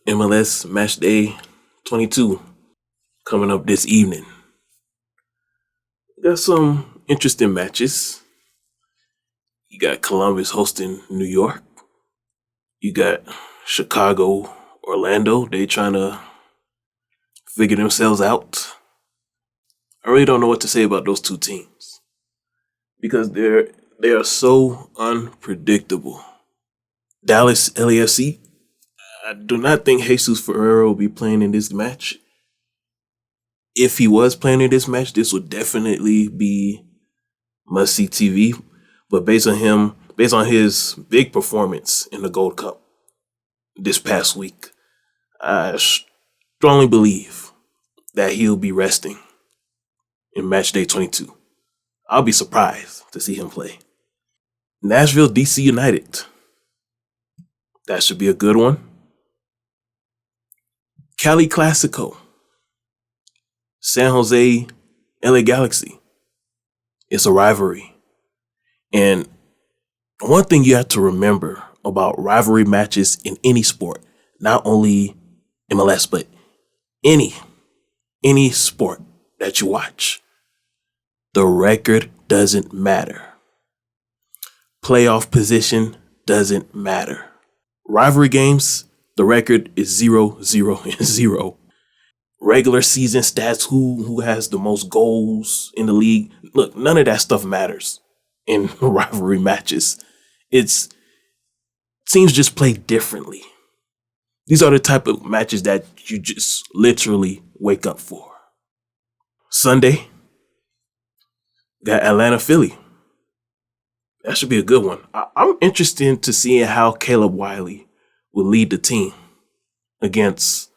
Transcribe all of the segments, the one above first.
MLS Match Day 22 coming up this evening. Got some interesting matches. You got Columbus hosting New York. You got Chicago, Orlando. They trying to figure themselves out. I really don't know what to say about those two teams because they are so unpredictable. Dallas LAFC. I do not think Jesus Ferreira will be playing in this match. If he was playing in this match, this would definitely be must-see TV. But based on his big performance in the Gold Cup this past week, I strongly believe that he'll be resting in match day 22. I'll be surprised to see him play. Nashville DC United. That should be a good one. Cali Classico. San Jose LA Galaxy. It's a rivalry. And one thing you have to remember about rivalry matches in any sport, not only MLS, but any sport that you watch, the record doesn't matter. Playoff position doesn't matter. Rivalry games, the record is 0-0-0. Regular season stats, who has the most goals in the league. Look, none of that stuff matters in rivalry matches. Teams just play differently. These are the type of matches that you just literally wake up for. Sunday, got Atlanta Philly. That should be a good one. I'm interested to see how Caleb Wiley will lead the team against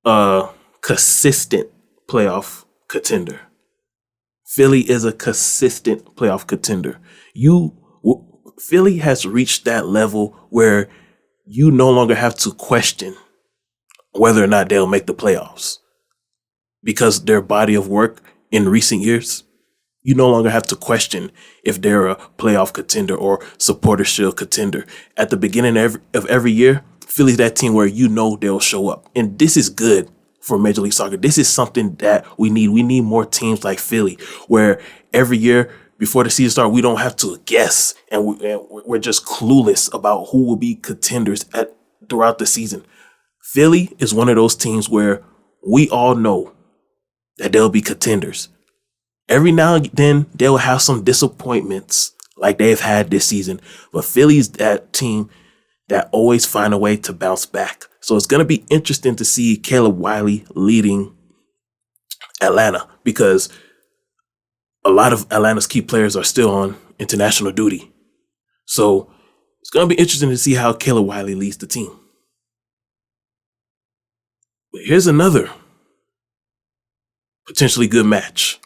a consistent playoff contender. Philly is a consistent playoff contender. Philly has reached that level where you no longer have to question whether or not they'll make the playoffs because their body of work in recent years. You no longer have to question if they're a playoff contender or supporter shield contender. At the beginning of every year, Philly's that team where you know they'll show up. And this is good for Major League Soccer. This is something that we need. We need more teams like Philly, where every year before the season starts, we don't have to guess and we're just clueless about who will be contenders throughout the season. Philly is one of those teams where we all know that they'll be contenders. Every now and then, they'll have some disappointments like they've had this season. But Philly's that team that always find a way to bounce back. So it's going to be interesting to see Caleb Wiley leading Atlanta because a lot of Atlanta's key players are still on international duty. So it's going to be interesting to see how Caleb Wiley leads the team. But here's another potentially good match.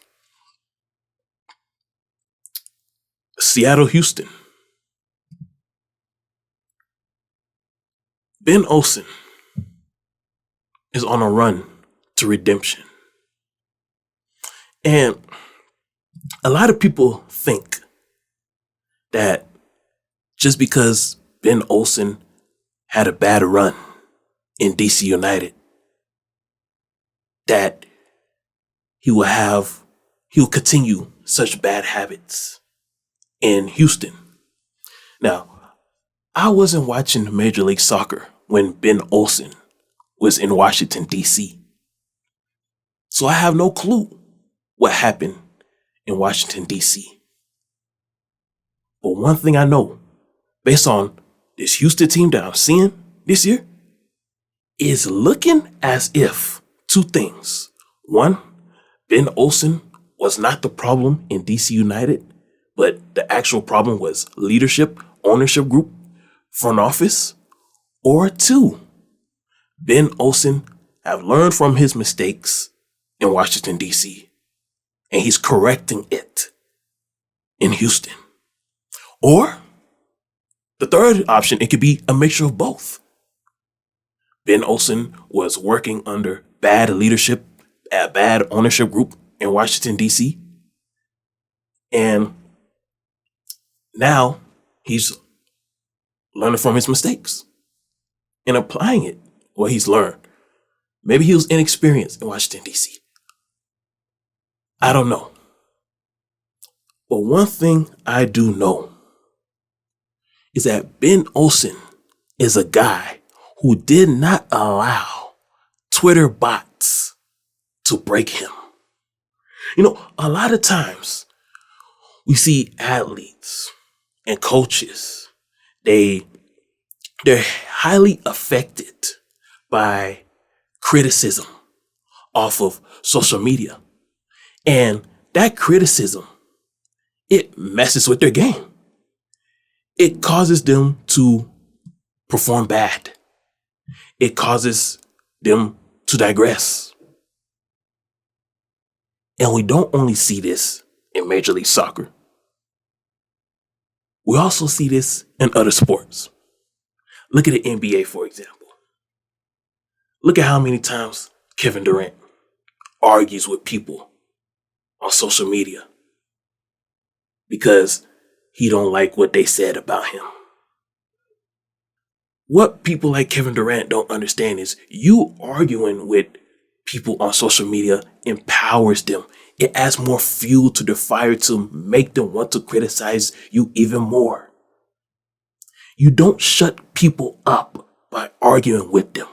Seattle, Houston. Ben Olsen is on a run to redemption. And a lot of people think that just because Ben Olsen had a bad run in DC United, that he will continue such bad habits in Houston. Now, I wasn't watching Major League Soccer when Ben Olsen was in Washington, D.C. So I have no clue what happened in Washington, D.C. But one thing I know, based on this Houston team that I'm seeing this year, is looking as if two things. One, Ben Olsen was not the problem in DC United, but the actual problem was leadership, ownership group, front office. Or two, Ben Olsen have learned from his mistakes in Washington, D.C., and he's correcting it in Houston. Or the third option, it could be a mixture of both. Ben Olsen was working under bad leadership, a bad ownership group in Washington, D.C., and now he's learning from his mistakes and applying it what he's learned. Maybe he was inexperienced in Washington, D.C. I don't know. But one thing I do know is that Ben Olsen is a guy who did not allow Twitter bots to break him. You know, a lot of times we see athletes and coaches, they're highly affected by criticism off of social media. And that criticism, it messes with their game. It causes them to perform bad. It causes them to digress. And we don't only see this in Major League Soccer. We also see this in other sports. Look at the NBA, for example. Look at how many times Kevin Durant argues with people on social media because he don't like what they said about him. What people like Kevin Durant don't understand is you arguing with people on social media empowers them. It adds more fuel to the fire to make them want to criticize you even more. You don't shut people up by arguing with them.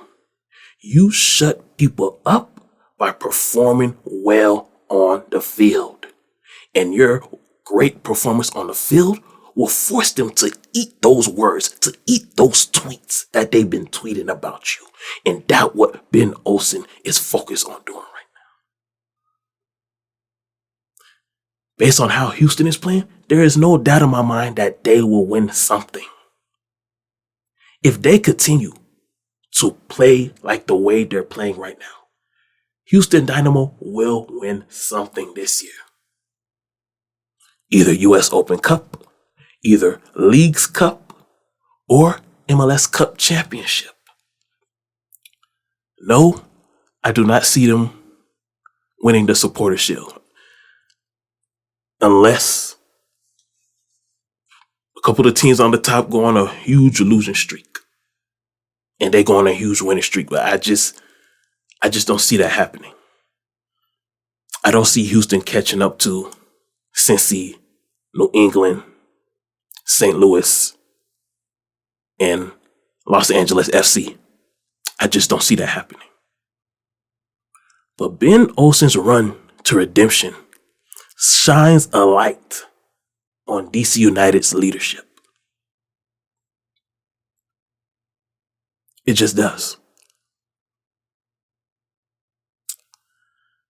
You shut people up by performing well on the field. And your great performance on the field will force them to eat those words, to eat those tweets that they've been tweeting about you. And that's what Ben Olsen is focused on doing right now. Based on how Houston is playing, there is no doubt in my mind that they will win something. If they continue to play like the way they're playing right now, Houston Dynamo will win something this year. Either US Open Cup, either Leagues Cup, or MLS Cup Championship. No, I do not see them winning the Supporters' Shield unless a couple of the teams on the top go on a huge losing streak and they go on a huge winning streak. But I just don't see that happening. I don't see Houston catching up to Cincy, New England, St. Louis, and Los Angeles FC. I just don't see that happening. But Ben Olsen's run to redemption shines a light on DC United's leadership. It just does.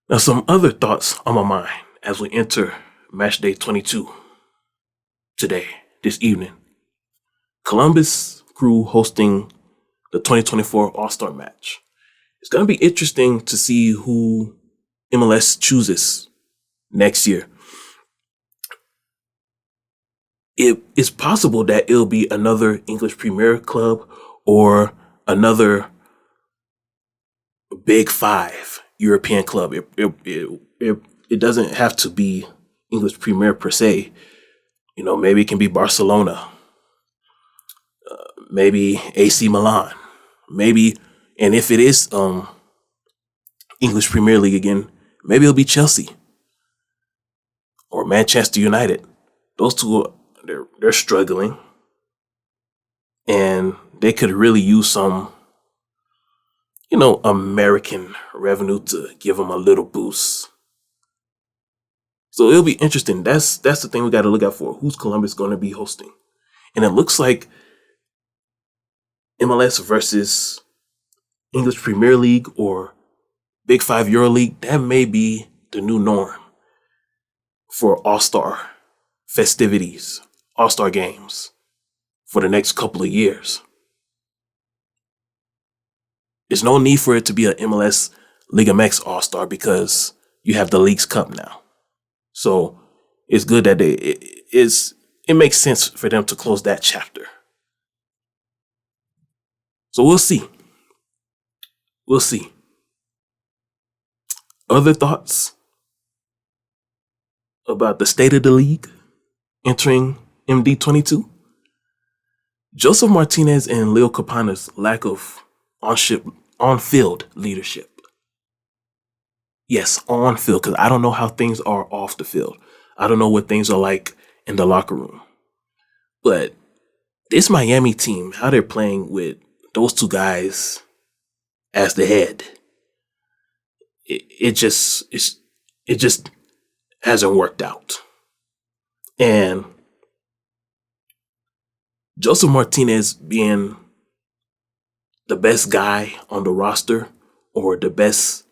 Now, some other thoughts on my mind as we enter match day 22 today, this evening. Columbus Crew hosting the 2024 All-Star match. It's going to be interesting to see who MLS chooses next year. It is possible that it'll be another English Premier club or another Big Five European club. It doesn't have to be English Premier per se. You know, maybe it can be Barcelona, maybe AC Milan, maybe, and if it is English Premier League again, maybe it'll be Chelsea or Manchester United. Those two, they're struggling, and they could really use some, American revenue to give them a little boost. So it'll be interesting. That's the thing we got to look out for. Who's Columbus going to be hosting? And it looks like MLS versus English Premier League or Big Five Euro League, that may be the new norm for All-Star festivities, All-Star games for the next couple of years. There's no need for it to be an MLS Liga MX All-Star because you have the Leagues Cup now. So it's good that it makes sense for them to close that chapter. So we'll see. We'll see. Other thoughts about the state of the league entering MD22? Joseph Martinez and Leo Campana's lack of on-field leadership. Yes, on field, because I don't know how things are off the field. I don't know what things are like in the locker room. But this Miami team, how they're playing with those two guys as the head, it just hasn't worked out. And Joseph Martinez being the best guy on the roster or the best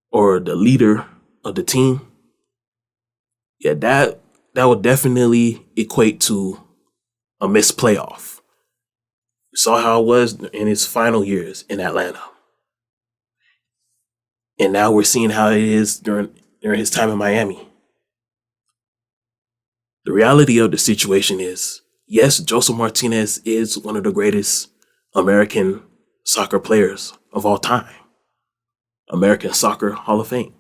or the leader of the team, yeah, that would definitely equate to a missed playoff. We saw how it was in his final years in Atlanta. And now we're seeing how it is during his time in Miami. The reality of the situation is, yes, Joseph Martinez is one of the greatest American soccer players of all time. American Soccer Hall of Fame.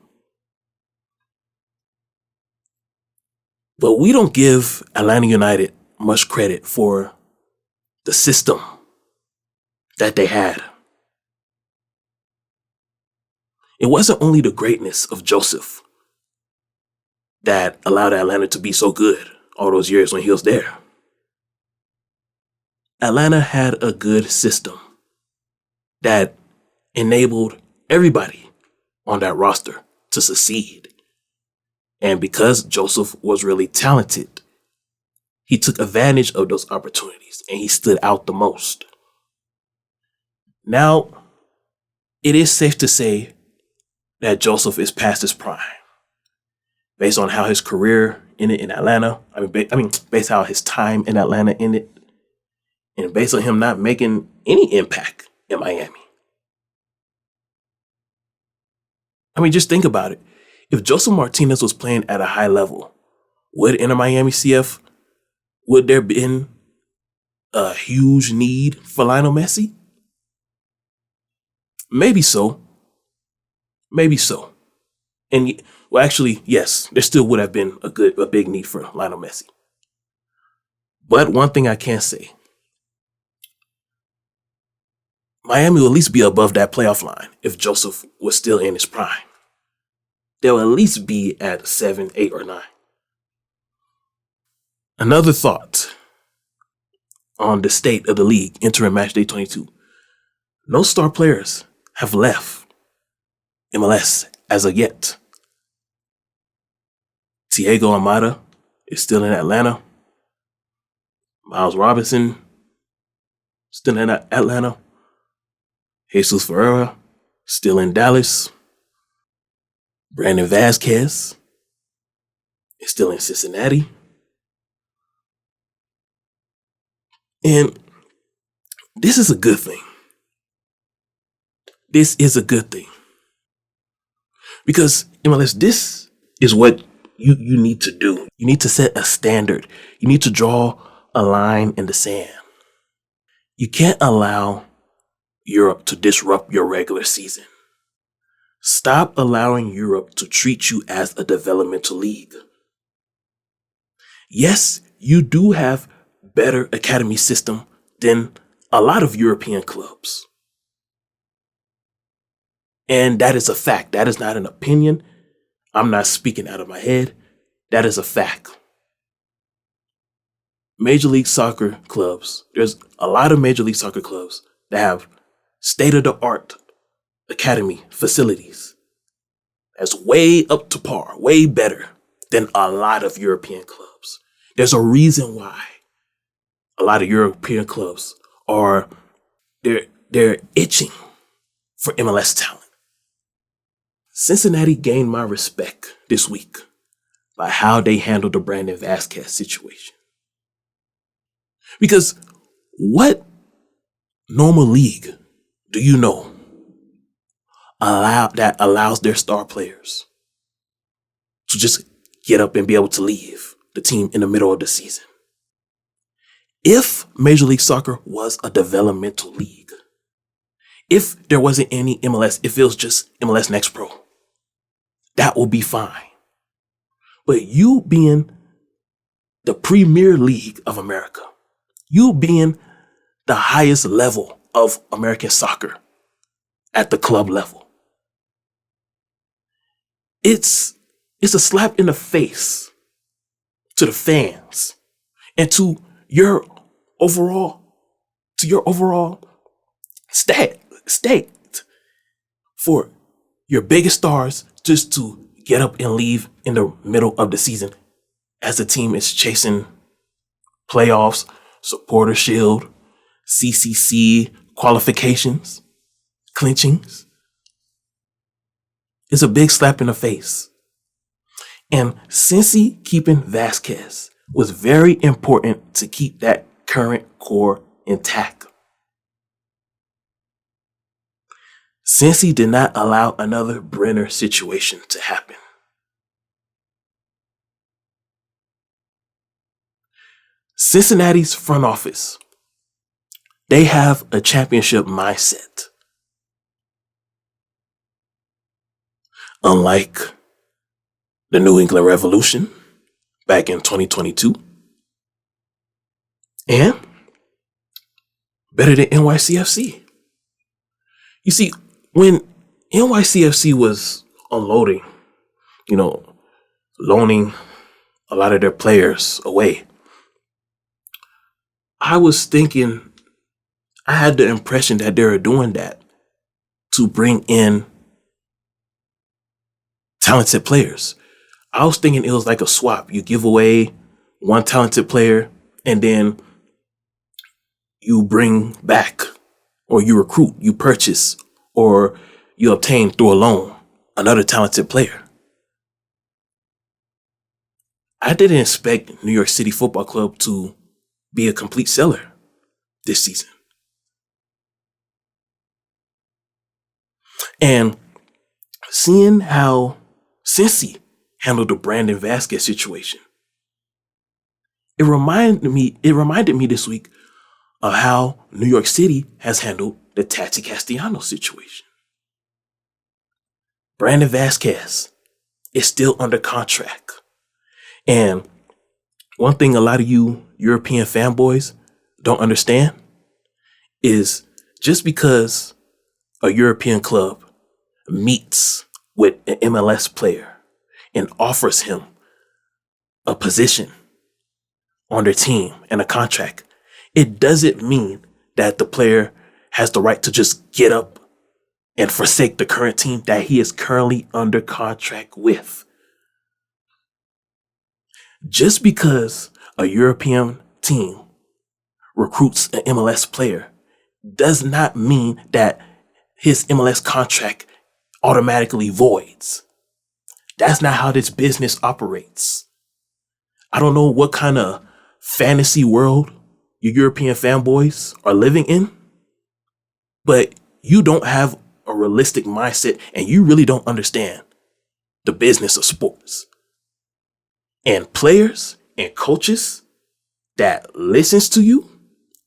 But we don't give Atlanta United much credit for the system that they had. It wasn't only the greatness of Joseph that allowed Atlanta to be so good all those years when he was there. Atlanta had a good system that enabled everybody on that roster to succeed. And because Joseph was really talented, he took advantage of those opportunities and he stood out the most. Now, it is safe to say that Joseph is past his prime. Based on how his career ended in Atlanta, based on how his time in Atlanta ended, and based on him not making any impact in Miami. Just think about it. If Joseph Martinez was playing at a high level, would in a Miami CF, would there been a huge need for Lionel Messi? Maybe so. Maybe so. And well, actually, yes, there still would have been a big need for Lionel Messi. But one thing I can say, Miami will at least be above that playoff line if Joseph was still in his prime. They'll at least be at 7, 8, or 9. Another thought on the state of the league entering match day 22. No star players have left MLS as of yet. Thiago Almada is still in Atlanta. Miles Robinson still in Atlanta. Jesus Ferreira still in Dallas. Brandon Vasquez is still in Cincinnati. And this is a good thing. This is a good thing. Because MLS, this is what you need to do. You need to set a standard. You need to draw a line in the sand. You can't allow Europe to disrupt your regular season. Stop allowing Europe to treat you as a developmental league. Yes, you do have better academy system than a lot of European clubs. And that is a fact. That is not an opinion. I'm not speaking out of my head. That is a fact. Major League Soccer clubs, there's a lot of Major League Soccer clubs that have state-of-the-art academy facilities. That's way up to par, way better than a lot of European clubs. There's a reason why a lot of European clubs are they're itching for MLS talent. Cincinnati gained my respect this week by how they handled the Brandon Vasquez situation. Because what normal league do you know allows their star players to just get up and be able to leave the team in the middle of the season? If Major League Soccer was a developmental league, if there wasn't any MLS, if it was just MLS Next Pro, that will be fine. But you being the Premier League of America, you being the highest level of American soccer at the club level. It's a slap in the face to the fans and to your overall state for your biggest stars just to get up and leave in the middle of the season as the team is chasing playoffs, supporter shield, CCC qualifications, clinchings. It's a big slap in the face. And Cincy keeping Vasquez was very important to keep that current core intact. Cincy did not allow another Brenner situation to happen. Cincinnati's front office, they have a championship mindset. Unlike the New England Revolution back in 2022, and better than NYCFC. You see, when NYCFC was unloading, loaning a lot of their players away, I had the impression that they were doing that to bring in talented players. I was thinking it was like a swap. You give away one talented player and then you bring back, or you recruit, you purchase, or you obtain through a loan another talented player. I didn't expect New York City Football Club to be a complete seller this season. And seeing how Cincy handled the Brandon Vasquez situation, it reminded me this week of how New York City has handled the Tati Castellanos situation. Brandon Vasquez is still under contract. And one thing a lot of you European fanboys don't understand is just because a European club meets with an MLS player and offers him a position on their team and a contract, it doesn't mean that the player has the right to just get up and forsake the current team that he is currently under contract with. Just because a European team recruits an MLS player does not mean that his MLS contract automatically voids. That's not how this business operates. I don't know what kind of fantasy world you European fanboys are living in, but you don't have a realistic mindset and you really don't understand the business of sports. And players and coaches that listens to you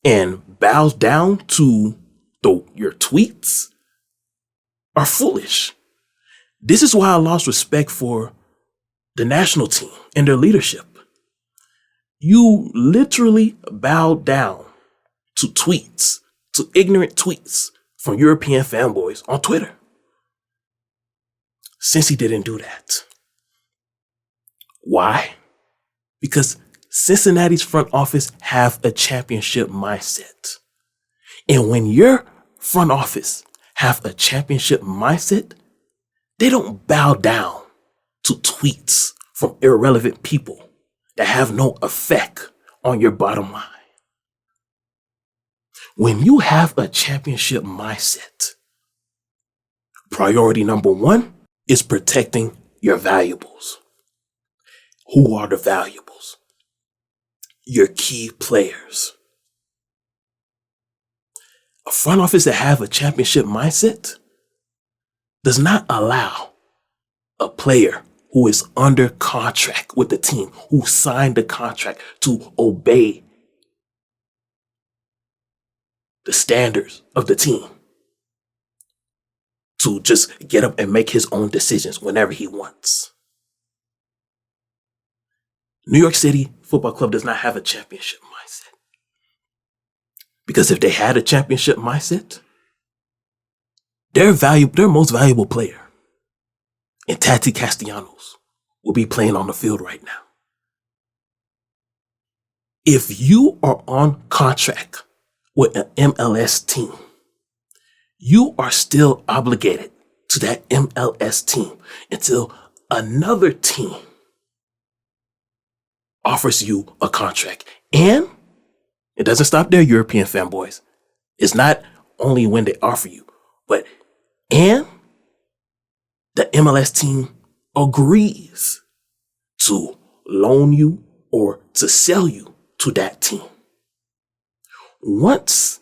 and bows down to your tweets are foolish. This is why I lost respect for the national team and their leadership. You literally bowed down to tweets, to ignorant tweets from European fanboys on Twitter. Cincy didn't do that. Why? Because Cincinnati's front office have a championship mindset. And when your front office have a championship mindset, they don't bow down to tweets from irrelevant people that have no effect on your bottom line. When you have a championship mindset, priority number one is protecting your valuables. Who are the valuables? Your key players. A front office that have a championship mindset does not allow a player who is under contract with the team, who signed the contract, to obey the standards of the team, to just get up and make his own decisions whenever he wants. New York City Football Club does not have a championship mindset. Because if they had a championship mindset, their most valuable player, and Tati Castellanos, will be playing on the field right now. If you are on contract with an MLS team, you are still obligated to that MLS team until another team offers you a contract. And it doesn't stop there, European fanboys. It's not only when they offer you, but and the MLS team agrees to loan you or to sell you to that team. Once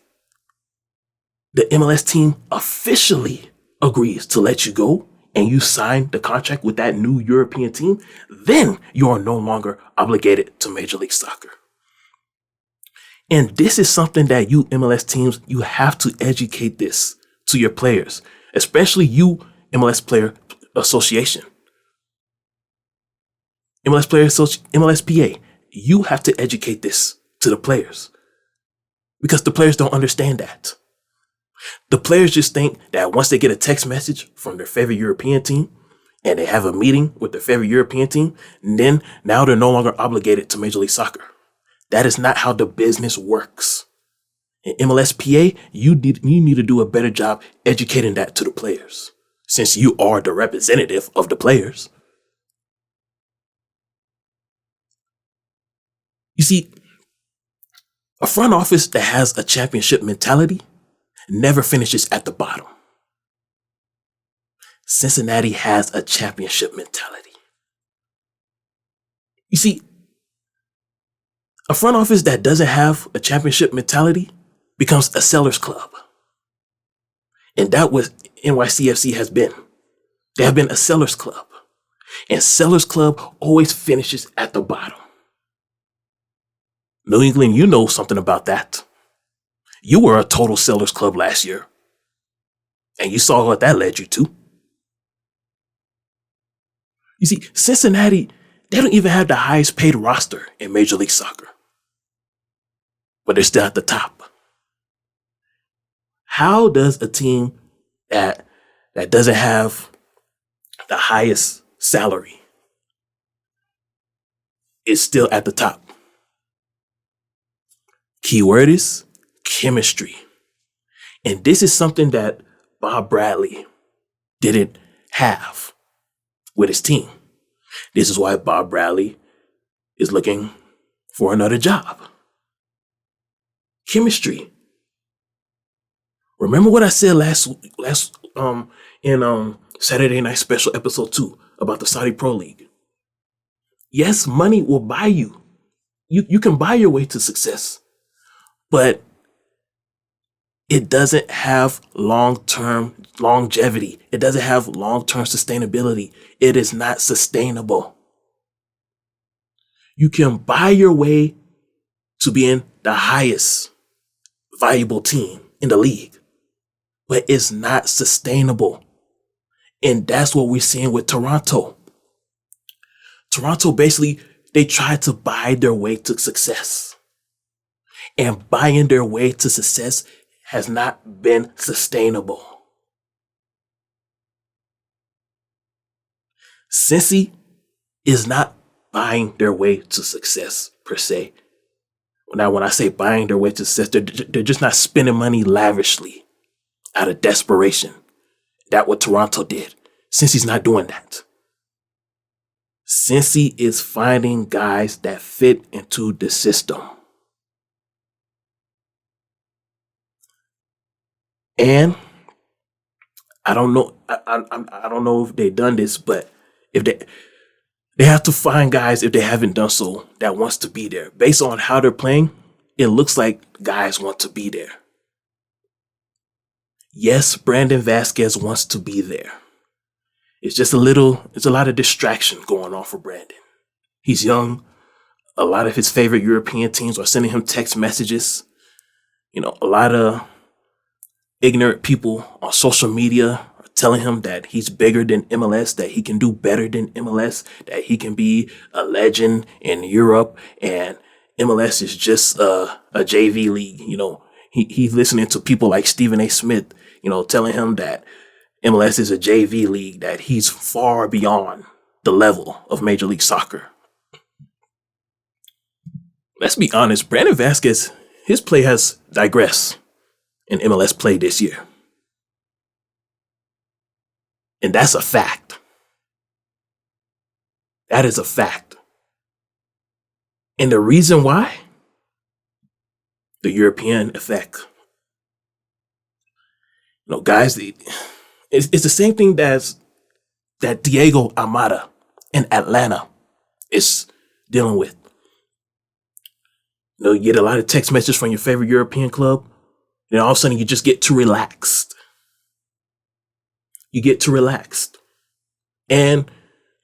the MLS team officially agrees to let you go and you sign the contract with that new European team, then you are no longer obligated to Major League Soccer. And this is something that you MLS teams, you have to educate this to your players, especially you MLS Player Association. MLSPA, you have to educate this to the players because the players don't understand that. The players just think that once they get a text message from their favorite European team and they have a meeting with their favorite European team, then now they're no longer obligated to Major League Soccer. That is not how the business works. In MLSPA, you need to do a better job educating that to the players, since you are the representative of the players. You see, a front office that has a championship mentality never finishes at the bottom. Cincinnati has a championship mentality. You see, a front office that doesn't have a championship mentality becomes a seller's club. And that was NYCFC has been. They have been a seller's club. And seller's club always finishes at the bottom. New England, you know something about that. You were a total seller's club last year. And you saw what that led you to. You see, Cincinnati, they don't even have the highest paid roster in Major League Soccer. But they're still at the top. How does a team that doesn't have the highest salary is still at the top? Keyword is chemistry. And this is something that Bob Bradley didn't have with his team. This is why Bob Bradley is looking for another job. Chemistry. Remember what I said last in Saturday Night Special episode 2 about the Saudi Pro League. Yes, money will buy you. You can buy your way to success, but it doesn't have long-term longevity. It doesn't have long-term sustainability. It is not sustainable. You can buy your way to being the highest valuable team in the league, but it's not sustainable. And that's what we're seeing with Toronto. Toronto basically, they tried to buy their way to success. And buying their way to success has not been sustainable. Cincy is not buying their way to success per se. Now, when I say buying their way to success, they're just not spending money lavishly out of desperation. That's what Toronto did. Cincy's not doing that. Cincy is finding guys that fit into the system. And I don't know. I don't know if they've done this, but if they have to find guys, if they haven't done so, that wants to be there. Based on how they're playing, it looks like guys want to be there. Yes, Brandon Vasquez wants to be there. It's just it's a lot of distraction going on for Brandon. He's young. A lot of his favorite European teams are sending him text messages. You know, a lot of ignorant people on social media are telling him that he's bigger than MLS, that he can do better than MLS, that he can be a legend in Europe, and MLS is just a JV league. You know, he's listening to people like Stephen A. Smith. telling him that MLS is a JV league, that he's far beyond the level of Major League Soccer. Let's be honest, Brandon Vasquez, his play has digressed in MLS play this year. And that's a fact. That is a fact. And the reason why? The European effect. Guys, it's the same thing that Diego Almada in Atlanta is dealing with. You get a lot of text messages from your favorite European club, and all of a sudden you just get too relaxed. You get too relaxed. And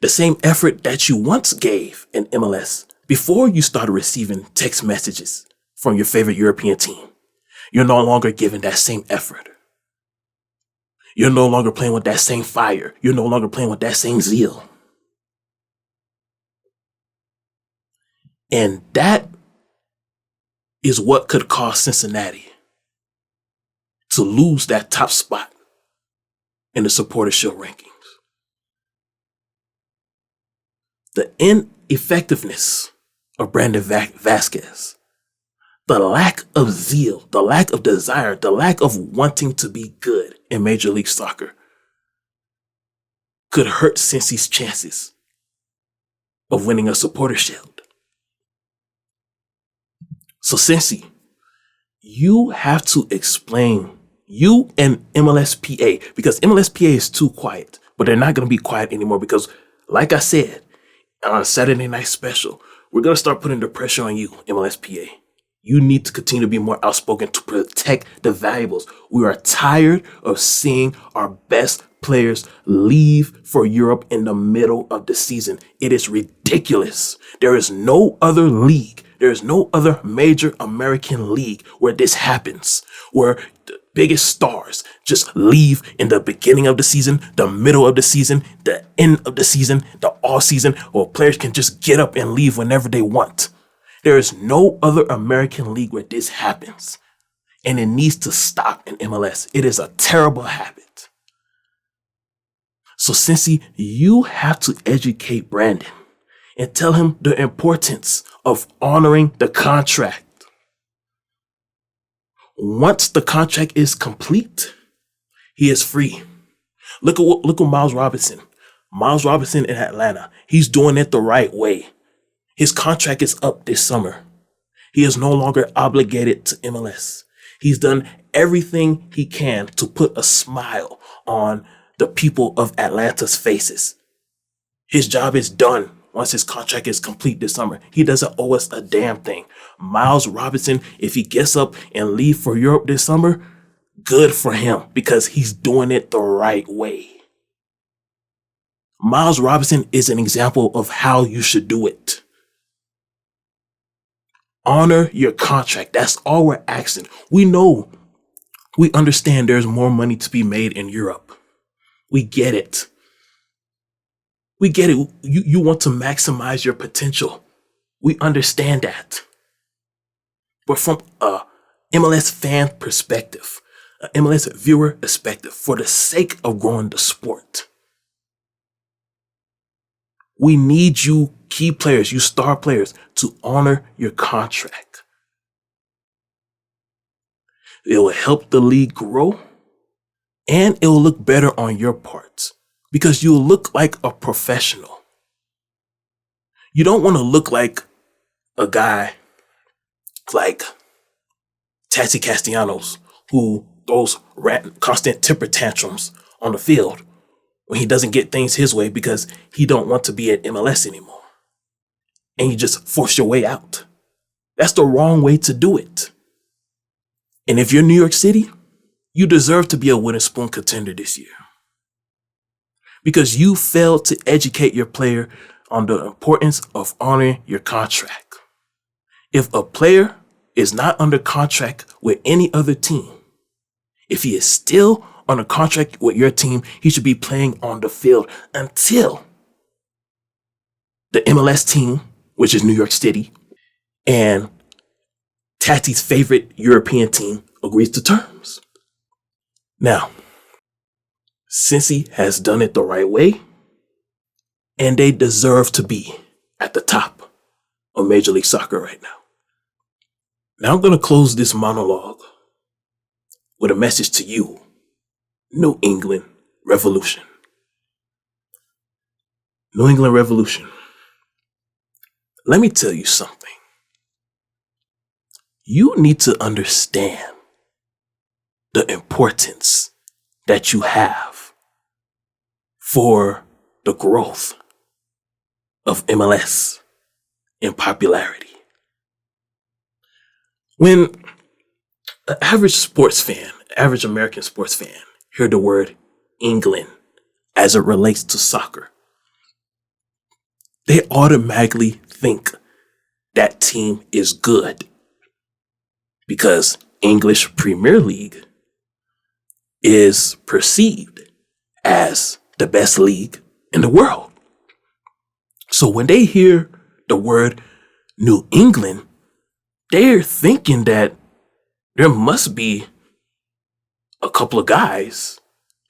the same effort that you once gave in MLS before you started receiving text messages from your favorite European team, you're no longer giving that same effort. You're no longer playing with that same fire. You're no longer playing with that same zeal. And that is what could cause Cincinnati to lose that top spot in the supporter shield rankings. The ineffectiveness of Brandon Vasquez, the lack of zeal, the lack of desire, the lack of wanting to be good in Major League Soccer could hurt Cincy's chances of winning a supporter shield. So Cincy, you have to explain, you and MLSPA, because MLSPA is too quiet, but they're not going to be quiet anymore because, like I said, on Saturday Night Special, we're going to start putting the pressure on you, MLSPA. You need to continue to be more outspoken to protect the valuables. We are tired of seeing our best players leave for Europe in the middle of the season. It is ridiculous. There is no other league. There is no other major American league where this happens, where the biggest stars just leave in the beginning of the season, the middle of the season, the end of the season, the off season, or players can just get up and leave whenever they want. There is no other American league where this happens, and it needs to stop in MLS. It is a terrible habit. So Cincy, you have to educate Brandon and tell him the importance of honoring the contract. Once the contract is complete, he is free. Look at Miles Robinson. Miles Robinson in Atlanta. He's doing it the right way. His contract is up this summer. He is no longer obligated to MLS. He's done everything he can to put a smile on the people of Atlanta's faces. His job is done once his contract is complete this summer. He doesn't owe us a damn thing. Miles Robinson, if he gets up and leave for Europe this summer, good for him because he's doing it the right way. Miles Robinson is an example of how you should do it. Honor your contract. That's all we're asking. We understand there's more money to be made in Europe. We get it. We get it. You want to maximize your potential. We understand that. But from a MLS fan perspective, an MLS viewer perspective, for the sake of growing the sport, we need you key players, you star players, to honor your contract. It will help the league grow, and it will look better on your part because you will look like a professional. You don't want to look like a guy like Tatsy Castellanos who throws constant temper tantrums on the field when he doesn't get things his way because he don't want to be at MLS anymore. And you just force your way out. That's the wrong way to do it. And if you're New York City, you deserve to be a wooden spoon contender this year. Because you failed to educate your player on the importance of honoring your contract. If a player is not under contract with any other team, if he is still on a contract with your team, he should be playing on the field until the MLS team, which is New York City, and Tati's favorite European team agrees to terms. Now, Cincy has done it the right way, and they deserve to be at the top of Major League Soccer right now. Now I'm going to close this monologue with a message to you, New England Revolution. New England Revolution. Let me tell you something. You need to understand the importance that you have for the growth of MLS in popularity. When an average sports fan, average American sports fan, hear the word England as it relates to soccer, they automatically think that team is good because English Premier League is perceived as the best league in the world. So when they hear the word New England, they're thinking that there must be a couple of guys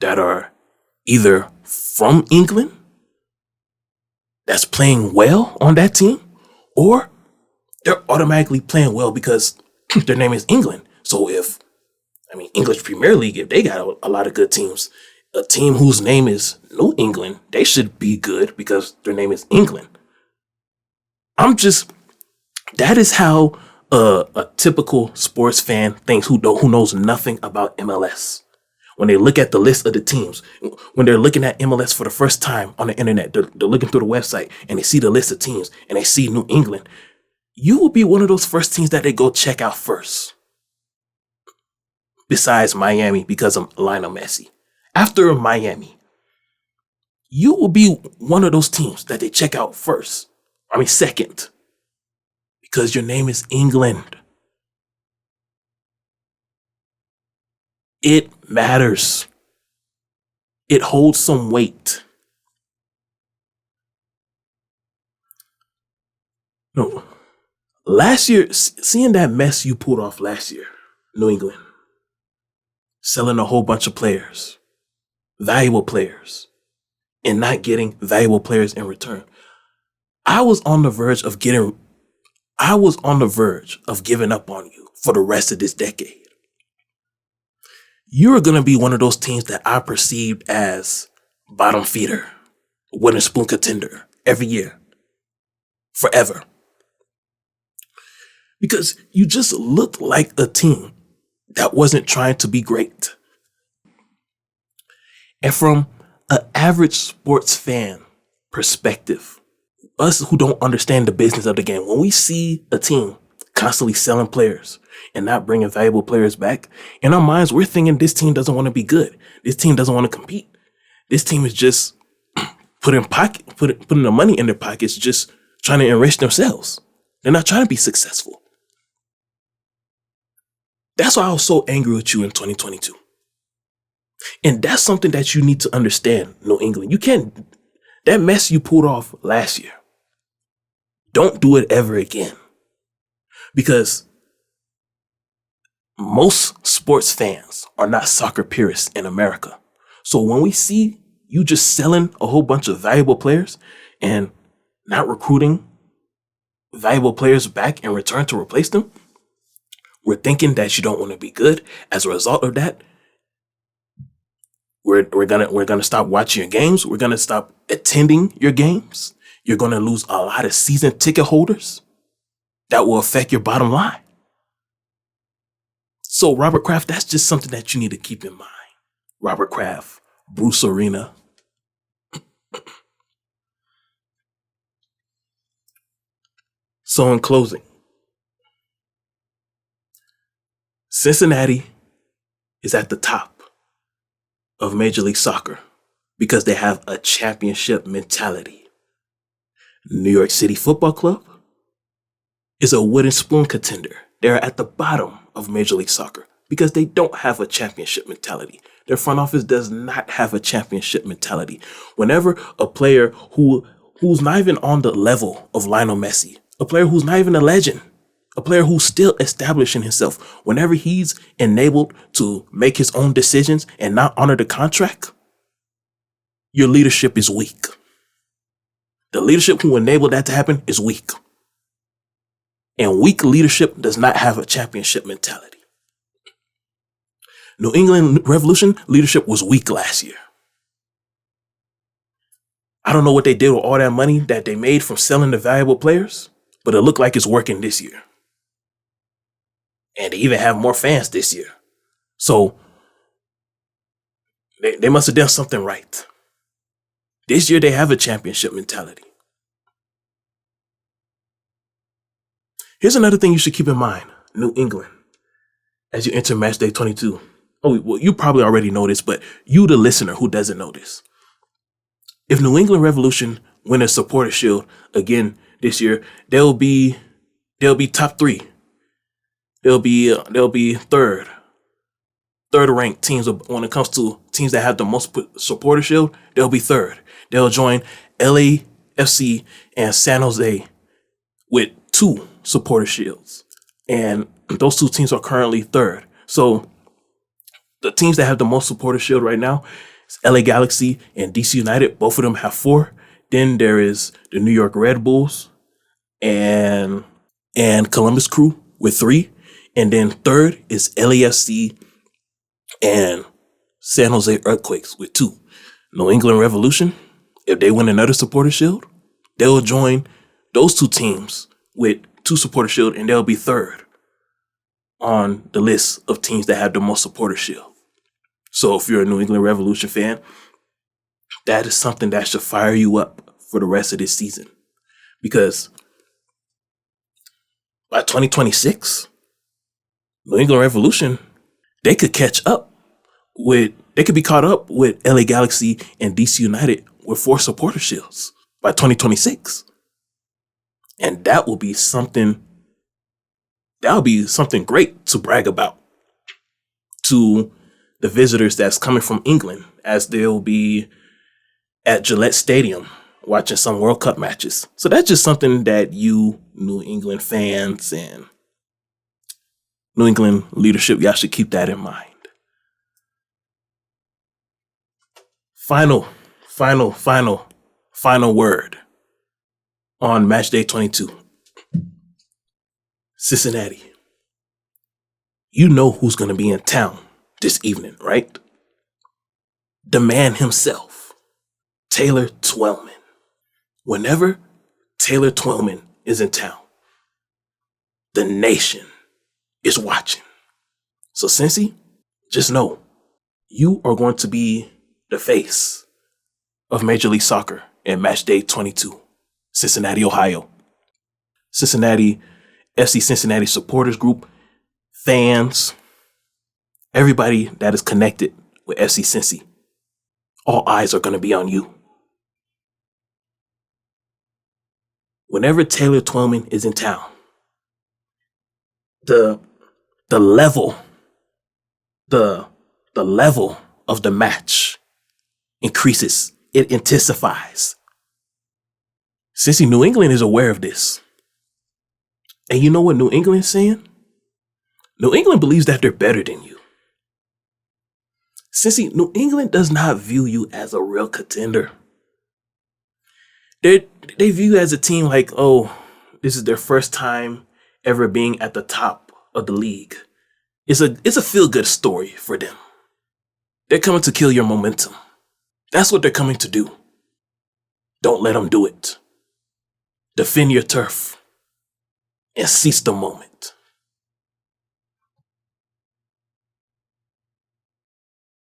that are either from England that's playing well on that team, or they're automatically playing well because their name is England. So English Premier League, if they got a lot of good teams, a team whose name is New England, they should be good because their name is England. That is how a typical sports fan thinks who knows nothing about MLS. When they look at the list of the teams, when they're looking at MLS for the first time on the internet, they're looking through the website and they see the list of teams and they see New England, you will be one of those first teams that they go check out first. Besides Miami, because of Lionel Messi. After Miami, you will be one of those teams that they check out second. Because your name is England. It matters. It holds some weight. No. Last year, seeing that mess you pulled off last year, New England, selling a whole bunch of players, valuable players, and not getting valuable players in return. I was on the verge of giving up on you for the rest of this decade. You're going to be one of those teams that I perceived as bottom feeder, wooden spoon contender every year, forever. Because you just looked like a team that wasn't trying to be great. And from an average sports fan perspective, us who don't understand the business of the game, when we see a team constantly selling players and not bringing valuable players back, in our minds, we're thinking this team doesn't want to be good. This team doesn't want to compete. This team is just putting the money in their pockets, just trying to enrich themselves. They're not trying to be successful. That's why I was so angry with you in 2022. And that's something that you need to understand, New England. That mess you pulled off last year, don't do it ever again. Because most sports fans are not soccer purists in America. So when we see you just selling a whole bunch of valuable players and not recruiting valuable players back in return to replace them, we're thinking that you don't want to be good. As a result of that, we're gonna stop watching your games. We're gonna stop attending your games. You're gonna lose a lot of season ticket holders. That will affect your bottom line. So Robert Kraft, that's just something that you need to keep in mind. Robert Kraft, Bruce Arena. So in closing, Cincinnati is at the top of Major League Soccer because they have a championship mentality. New York City Football Club is a wooden spoon contender. They're at the bottom of Major League Soccer because they don't have a championship mentality. Their front office does not have a championship mentality. Whenever a player who's not even on the level of Lionel Messi, a player who's not even a legend, a player who's still establishing himself. Whenever he's enabled to make his own decisions and not honor the contract, your leadership is weak. The leadership who enabled that to happen is weak. And weak leadership does not have a championship mentality. New England Revolution leadership was weak last year. I don't know what they did with all that money that they made from selling the valuable players, but it looked like it's working this year. And they even have more fans this year. So they must have done something right. This year they have a championship mentality. Here's another thing you should keep in mind, New England, as you enter match day 22. Oh, well, you probably already know this, but you, the listener who doesn't know this. If New England Revolution win a supporter shield again this year, they'll be top 3. They'll be third ranked teams when it comes to teams that have the most supporter shield. They'll be third. They'll join LAFC and San Jose with 2 supporter shields, and those 2 teams are currently third. So the teams that have the most supporter shield right now is LA Galaxy and DC United. Both of them have 4. Then there is the New York Red Bulls and Columbus Crew with 3. And then third is LAFC and San Jose Earthquakes with 2. New England Revolution, if they win another supporter shield, they'll join those 2 teams with 2 supporter shield, and they'll be third on the list of teams that have the most supporter shield. So if you're a New England Revolution fan, that is something that should fire you up for the rest of this season. Because by 2026, New England Revolution, they could be caught up with LA Galaxy and DC United with 4 supporter shields by 2026. And that will be something great to brag about to the visitors that's coming from England, as they'll be at Gillette Stadium watching some World Cup matches. So that's just something that you New England fans and New England leadership, y'all should keep that in mind. Final word on match day 22. Cincinnati. You know who's going to be in town this evening, right? The man himself, Taylor Twellman. Whenever Taylor Twellman is in town, the nation is watching. So Cincy, just know you are going to be the face of Major League Soccer in match day 22, Cincinnati, Ohio. Cincinnati, FC Cincinnati supporters group, fans, everybody that is connected with FC Cincy. All eyes are going to be on you. Whenever Taylor Twellman is in town, the level of the match increases. It intensifies. Cincy, New England is aware of this. And you know what New England is saying? New England believes that they're better than you. Cincy, New England does not view you as a real contender. They view you as a team like, oh, this is their first time ever being at the top of the league. It's a feel-good story for them. They're coming to kill your momentum. That's what they're coming to do. Don't let them do it. Defend your turf and seize the moment.